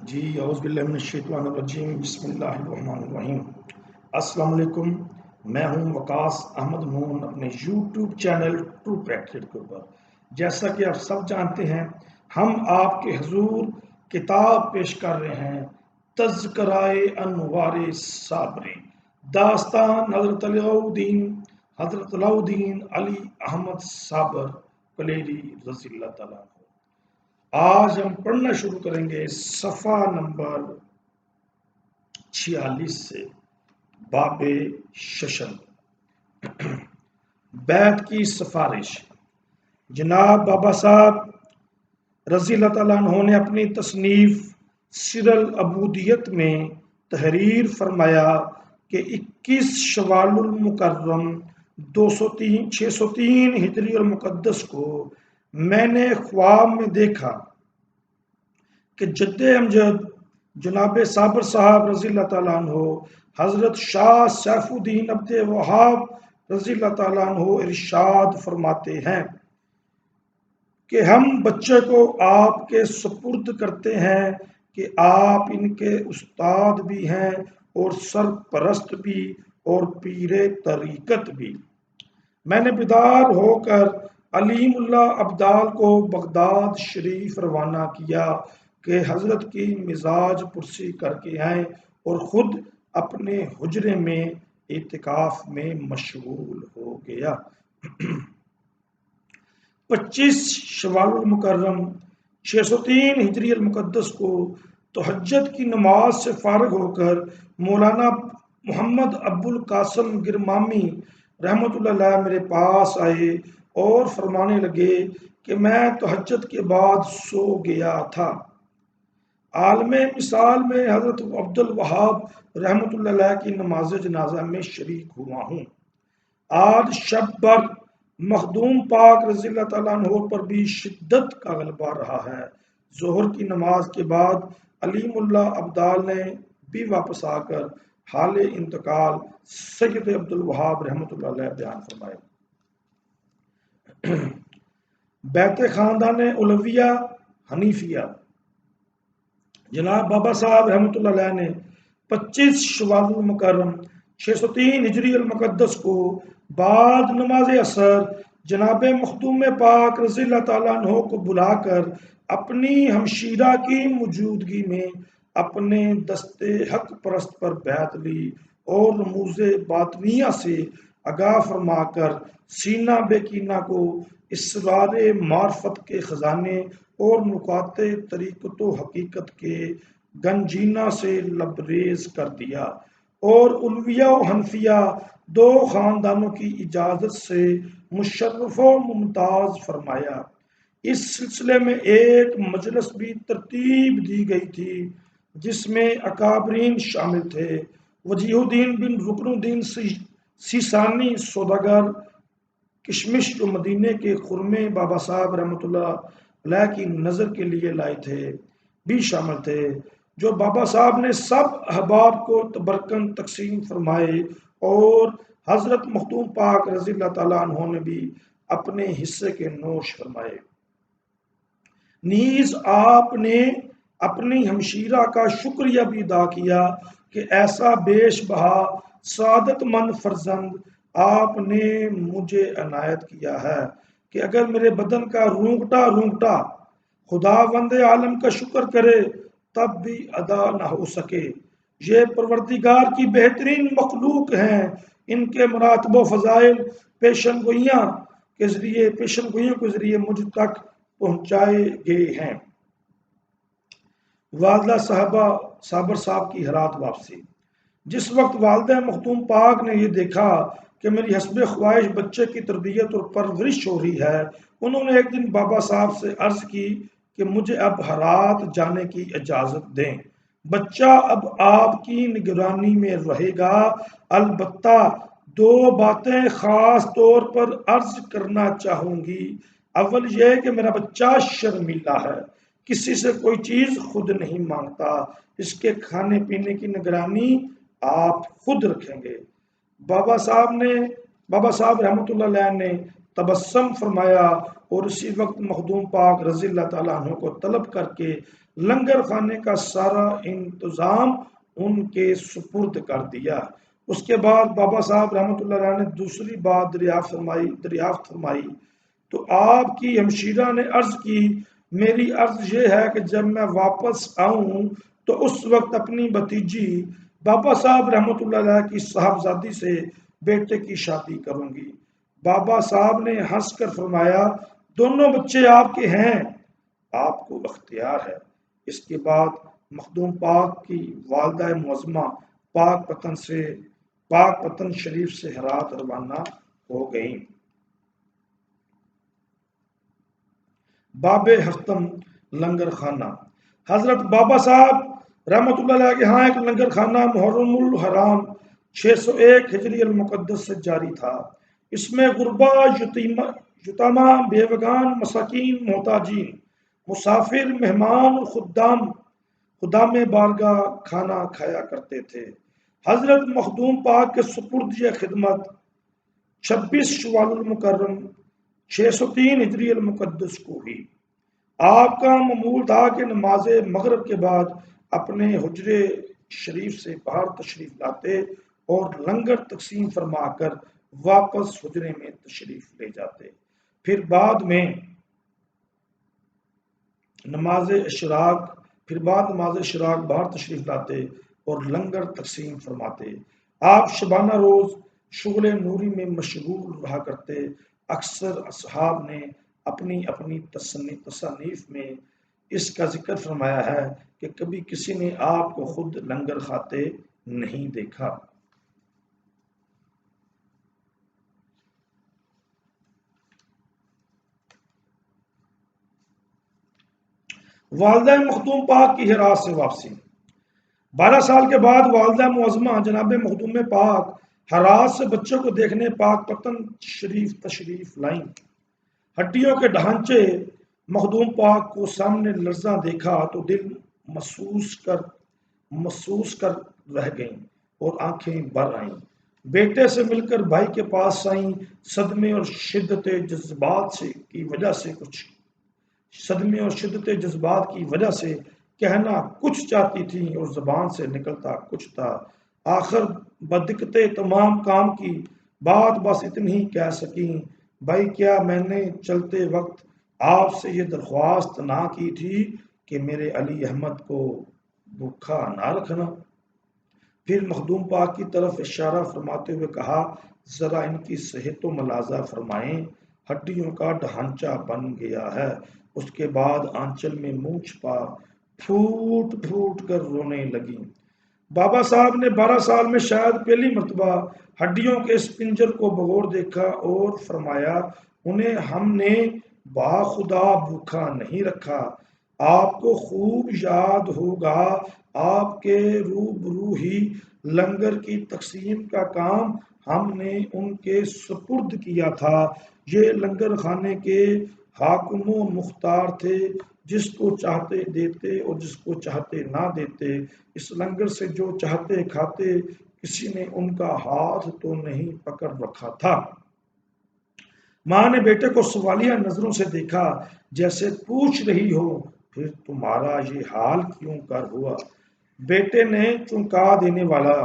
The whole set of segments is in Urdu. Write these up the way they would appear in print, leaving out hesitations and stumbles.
جی اعوذ باللہ من الشیطان الرجیم، بسم اللہ الرحمن الرحیم۔ السلام علیکم، میں ہوں وقاص احمد مون اپنے یوٹیوب چینل ٹرو پریکٹڈ کے اوپر۔ جیسا کہ آپ سب جانتے ہیں، ہم آپ کے حضور کتاب پیش کر رہے ہیں تذکرائے انوار صابری، داستان حضرت علاؤدین علی احمد صابر کلیری رضی اللہ تعالیٰ عنہ۔ آج ہم پڑھنا شروع کریں گے صفحہ نمبر 46 سے، باب ششم، بیعت کی سفارش۔ جناب بابا صاحب رضی اللہ تعالیٰ عنہ نے اپنی تصنیف سر العبودیت میں تحریر فرمایا کہ 21 شوال المکرم 603 ہجری المقدس کو میں نے خواب میں دیکھا کہ جد امجد جناب صابر صاحب رضی اللہ تعالیٰ عنہ حضرت شاہ سیف الدین عبد وہاب رضی اللہ تعالیٰ عنہ ارشاد فرماتے ہیں کہ ہم بچے کو آپ کے سپرد کرتے ہیں کہ آپ ان کے استاد بھی ہیں اور سرپرست بھی اور پیر طریقت بھی۔ میں نے بیدار ہو کر علیم اللہ ابدال کو بغداد شریف روانہ کیا کہ حضرت کی مزاج پرسی کر کے آئیں، اور خود اپنے حجرے میں اعتکاف میں مشغول ہو گیا۔ 25 شوال المکرم 603 ہجری المقدس کو تہجد کی نماز سے فارغ ہو کر مولانا محمد ابو القاسم گرمامی رحمۃ اللہ علیہ میرے پاس آئے اور فرمانے لگے کہ میں تہجد کے بعد سو گیا تھا۔ عالم مثال میں حضرت عبد الوہاب رحمۃ اللہ علیہ کی نماز جنازہ میں شریک ہوا ہوں۔ آج شب بر مخدوم پاک رضی اللہ تعالیٰ عنہ پر بھی شدت کا غلبہ رہا ہے۔ ظہر کی نماز کے بعد علیم اللہ ابدال نے بھی واپس آ کر حال انتقال سید عبد الوہاب رحمۃ اللہ علیہ بیان فرمائے۔ بیت خاندان علویہ حنیفیہ۔ جناب بابا صاحب رحمۃ اللہ علیہ نے 25 شوال المکرم 603 ہجری المقدس کو بعد نماز عصر جناب مخدوم پاک رضی اللہ تعالیٰ عنہ کو بلا کر اپنی ہمشیرہ کی موجودگی میں اپنے دست حق پرست پر بیعت لی اور رموز باطنیہ سے آگاہ فرما کر سینہ بے کینہ کو اسرار معرفت کے خزانے اور نکات طریقت و حقیقت کے گنجینہ سے لبریز کر دیا، اور علویہ و حنفیہ دو خاندانوں کی اجازت سے مشرف و ممتاز فرمایا۔ اس سلسلے میں ایک مجلس بھی ترتیب دی گئی تھی جس میں اکابرین شامل تھے۔ وجیہ الدین بن رکن الدین سیسانی سوداگر کشمش جو مدینے کے خرمے بابا صاحب رحمۃ اللہ علیہ کی نظر کے لیے لائے تھے بھی شامل تھے، جو بابا صاحب نے سب احباب کو تبرکن تقسیم فرمائے، اور حضرت مخدوم پاک رضی اللہ تعالیٰ عنہ نے بھی اپنے حصے کے نوش فرمائے۔ نیز آپ نے اپنی ہمشیرہ کا شکریہ بھی ادا کیا کہ ایسا بیش بہا سعادت مند فرزند آپ نے مجھے عنایت کیا ہے کہ اگر میرے بدن کا رونگٹا خداوند عالم کا شکر کرے تب بھی ادا نہ ہو سکے۔ یہ پروردگار کی بہترین مخلوق ہیں، ان کے مراتب و فضائل پیشن گوئیوں کے ذریعے مجھ تک پہنچائے گئے ہیں۔ والدہ صابر صاحب کی ہرات واپسی۔ جس وقت والدہ مخدوم پاک نے یہ دیکھا کہ میری حسب خواہش بچے کی تربیت اور پرورش ہو رہی ہے، انہوں نے ایک دن بابا صاحب سے عرض کی کہ مجھے اب ہرات جانے کی اجازت دیں، بچہ اب آپ کی نگرانی میں رہے گا، البتہ دو باتیں خاص طور پر عرض کرنا چاہوں گی۔ اول یہ کہ میرا بچہ شرمیلا ہے، کسی سے کوئی چیز خود نہیں مانگتا، اس کے کھانے پینے کی نگرانی آپ خود رکھیں گے۔ بابا صاحب رحمۃ اللہ علیہ نے تبسم فرمایا اور اسی وقت مخدوم پاک رضی اللہ تعالیٰ عنہ کو طلب کر کے لنگر خانے کا سارا انتظام ان کے سپرد کر دیا۔ اس کے بعد بابا صاحب رحمۃ اللہ علیہ نے دوسری بات دریافت فرمائی تو آپ کی ہمشیرہ نے عرض کی، میری عرض یہ ہے کہ جب میں واپس آؤں تو اس وقت اپنی بھتیجی بابا صاحب رحمۃ اللہ علیہ کی صاحبزادی سے بیٹے کی شادی کروں گی۔ بابا صاحب نے ہنس کر فرمایا، دونوں بچے آپ کے ہیں، آپ کو اختیار ہے۔ اس کے بعد مخدوم پاک کی والدہ معظمہ پاک پتن شریف سے ہرات روانہ ہو گئیں۔ باب ہفتم لنگر خانہ۔ حضرت بابا صاحب رحمۃ اللہ علیہ کے ہاں ایک لنگر خانہ محرم الحرام 601 ہجری المقدس سے جاری تھا۔ اس میں غربا، یتیما، بیوگان، مساکین، محتاجین، مسافر، مہمان اور خدام بارگاہ کھانا کھایا کرتے تھے۔ حضرت مخدوم پاک کے سپرد یہ خدمت 26 شوال المکرم 603 ہجری المقدس کو ہوئی۔ آپ کا معمول تھا کہ نماز مغرب کے بعد اپنے حجرے شریف سے باہر تشریف لاتے اور لنگر تقسیم فرما کر واپس حجرے میں تشریف لے جاتے، پھر بعد نماز اشراق باہر تشریف لاتے اور لنگر تقسیم فرماتے۔ آپ شبانہ روز شغل نوری میں مشغول رہا کرتے۔ اکثر اصحاب نے اپنی اپنی تصانیف میں اس کا ذکر فرمایا ہے کہ کبھی کسی نے آپ کو خود لنگر کھاتے نہیں دیکھا۔ والدہ مخدوم پاک کی ہرات سے واپسی۔ 12 سال کے بعد والدہ معظمہ جناب مخدوم پاک ہرات سے بچوں کو دیکھنے پاک پتن شریف تشریف لائیں۔ ہڈیوں کے ڈھانچے مخدوم پاک کو سامنے لرزاں دیکھا تو دل محسوس کر رہ گئیں اور آنکھیں بھر آئیں۔ بیٹے سے مل کر بھائی کے پاس آئیں۔ صدمے اور شدت جذبات کی وجہ سے کہنا کچھ چاہتی تھیں اور زبان سے نکلتا کچھ تھا۔ آخر بدقت تمام کام کی بات بس اتنی ہی کہہ سکیں، بھائی کیا میں نے چلتے وقت آپ سے یہ درخواست نہ کی تھی کہ میرے علی احمد کو بھوکا نہ رکھنا؟ پھر مخدوم پاک کی طرف اشارہ فرماتے ہوئے کہا، ذرا ان کی صحت و ملاحظہ فرمائیں، ہڈیوں کا ڈھانچہ بن گیا ہے۔ اس کے بعد آنچل میں منہ چھپا پھوٹ پھوٹ کر رونے لگیں۔ بابا صاحب نے 12 سال میں شاید پہلی مرتبہ ہڈیوں کے اس پنجر کو بغور دیکھا اور فرمایا، انہیں ہم نے باخدا بھوکا نہیں رکھا۔ آپ کو خوب یاد ہوگا آپ کے روبرو ہی لنگر کی تقسیم کا کام ہم نے ان کے سپرد کیا تھا۔ یہ لنگر خانے کے حاکم و مختار تھے، جس کو چاہتے دیتے اور جس کو چاہتے نہ دیتے۔ اس لنگر سے جو چاہتے کھاتے، کسی نے ان کا ہاتھ تو نہیں پکڑ رکھا تھا۔ ماں نے بیٹے کو سوالیہ نظروں سے دیکھا، جیسے پوچھ رہی ہو، پھر تمہارا یہ حال کیوں کر ہوا؟ بیٹے نے چونکا دینے والا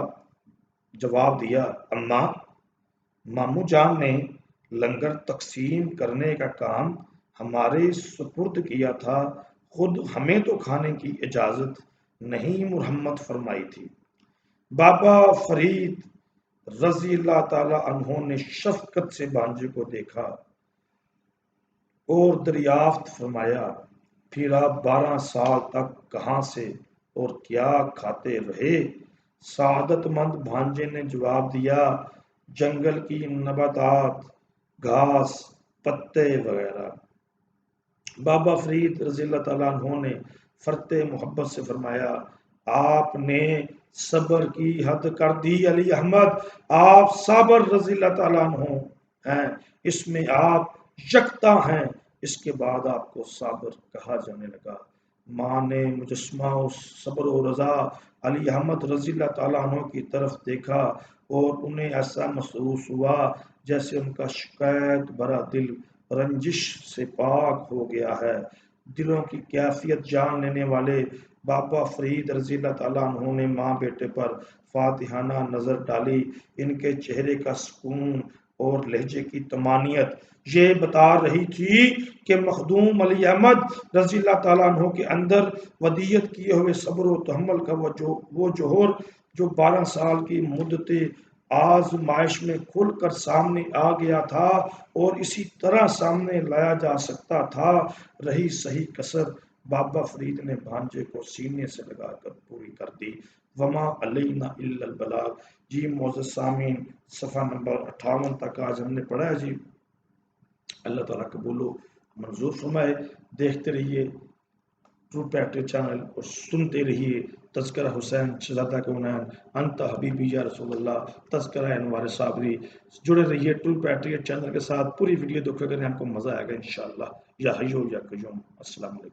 جواب دیا، اماں، ماموں جان نے لنگر تقسیم کرنے کا کام ہمارے سپرد کیا تھا، خود ہمیں تو کھانے کی اجازت نہیں مرحمت فرمائی تھی۔ بابا فرید رضی اللہ تعالی عنہ نے شفقت سے بھانجے کو دیکھا اور دریافت فرمایا، پھر آپ 12 سال تک کہاں سے اور کیا کھاتے رہے؟ سعادت مند بھانجے نے جواب دیا، جنگل کی نباتات، گھاس، پتے وغیرہ۔ بابا فرید رضی اللہ تعالیٰ عنہ نے فرتے محبت سے فرمایا، آپ نے صبر کی حد کر دی علی احمد، آپ صابر رضی اللہ تعالیٰ عنہ ہیں، اس میں آپ یکتا ہیں۔ اس کے بعد آپ کو صابر کہا جانے لگا۔ ماں نے مجسمہ و صبر و رضا علی احمد رضی اللہ تعالیٰ عنہ کی طرف دیکھا اور انہیں ایسا محسوس ہوا جیسے ان کا شکایت برا دل رنجش سے پاک ہو گیا ہے۔ دلوں کی کیفیت جان لینے والے بابا فرید رضی اللہ تعالیٰ عنہ نے ماں بیٹے پر فاتحانہ نظر ڈالی۔ ان کے چہرے کا سکون اور لہجے کی طمانینت یہ بتا رہی تھی کہ مخدوم علی احمد رضی اللہ تعالیٰ عنہ کے اندر ودیت کیے ہوئے صبر و تحمل کا وہ جوہر جو 12 سال کی مدت آزمائش میں کھل کر سامنے آ گیا تھا اور اسی طرح سامنے لایا جا سکتا تھا، رہی صحیح کسر بابا فرید نے بھانجے کو سینے سے لگا کر پوری کر دی۔ وما علینا الا البلاغ۔ جی معزز سامعین، صفحہ نمبر 58 تک آج ہم نے پڑھا ہے جی۔ اللہ تعالیٰ قبول و منظور فرمائے۔ دیکھتے رہیے ٹرو پیٹری چینل اور سنتے رہیے تذکرہ حسین شہزادہ کونین انت حبیبی یا رسول اللہ، تذکرہ انوار صابری۔ جڑے رہیے ٹرو پیٹری چینل کے ساتھ، پوری ویڈیو دیکھو، اگر ہم کو مزہ آئے گا انشاءاللہ۔ یا حیو یا قیوم، السلام علیکم۔